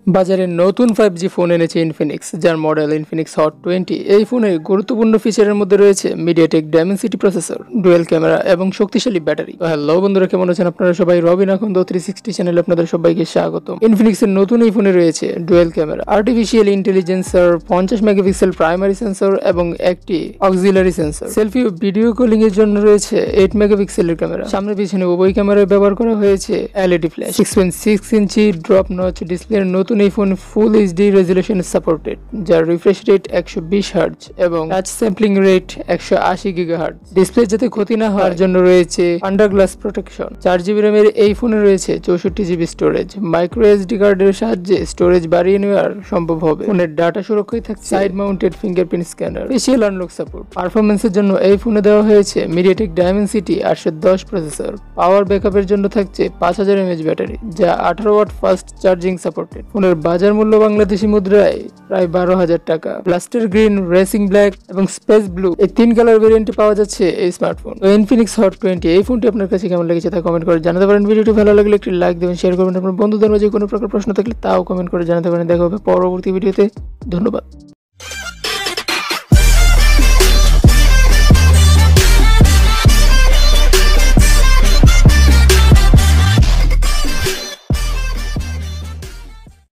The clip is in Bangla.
বাজারে নতুন 5G ফোন এনেছে ইনফিনিক্স, যার মডেল ইনফিনিক্স হট 20। এই ফোনের গুরুত্বপূর্ণ ফিচারের মধ্যে রয়েছে MediaTek Dimensity processor, dual camera এবং শক্তিশালী ব্যাটারি। তো হ্যালো বন্ধুরা, কেমন আছেন আপনারা সবাই? রবিন আকন্দ 360 চ্যানেলে আপনাদের সবাইকে স্বাগতম। ইনফিনিক্সের নতুন এই ফোনে রয়েছে ডুয়েল ক্যামেরা, আর্টিফিশিয়াল ইন্টেলিজেন্সর, 50 মেগাপিক্সেল প্রাইমারি সেন্সর এবং একটি অক্সিলারি সেন্সর। সেলফি ও ভিডিও কলিং এর জন্য রয়েছে 8 মেগাপিক্সেলের ক্যামেরা। সামনে পিছনে উভয় ক্যামেরায় ব্যবহার করা হয়েছে এলইডি ফ্ল্যাশ। 6.6 ইঞ্চি ড্রপ নচ ডিসপ্লের নতুন এই phone full HD resolution supported, যার রিফ্রেশ রেট 120 হার্টজ এবং touch sampling rate 180 gigahertz. Display যাতে ক্ষতি না হওয়ার জন্য রয়েছে আন্ডার গ্লাস প্রোটেকশন। 4GB র্যামের এই ফোনে রয়েছে 64GB স্টোরেজ। মাইক্রো এসডি কার্ডের সাহায্যে স্টোরেজ বাড়িয়ে নেওয়া সম্ভব হবে। ফোনের ডাটা সুরক্ষায় থাকছে side mounted fingerprint scanner, facial unlock support. পারফরম্যান্সের জন্য এই ফোনে দেওয়া হয়েছে মিডিয়াটেক ডায়মেনসিটি 810 প্রসেসর। পাওয়ার ব্যাকআপের জন্য থাকছে 5000 mAh ব্যাটারি, যা 18 ওয়াট ফাস্ট চার্জিং সাপোর্টেড। ফোনের বাজার মূল্য বাংলাদেশি মুদ্রায় প্রায় 12,000 টাকা। ব্লাস্টার গ্রিন, রেসিং ব্ল্যাক এবং স্পেস ব্লু এই 3 কালার ভেরিয়েন্টে পাওয়া যাচ্ছে এই স্মার্টফোন। তো ইনফিনিক্স হট 20 এই ফোনটি আপনার কাছে কেমন লেগেছে তা কমেন্ট করে জানাতে পারেন। ভিডিওটি ভালো লাগলে একটি লাইক দেবেন, শেয়ার করবেন। আপনার বন্ধুদের মাঝে কোনো প্রকার প্রশ্ন থাকলে তাও কমেন্ট করে জানাতে পারেন। দেখা হবে পরবর্তী ভিডিওতে। ধন্যবাদ।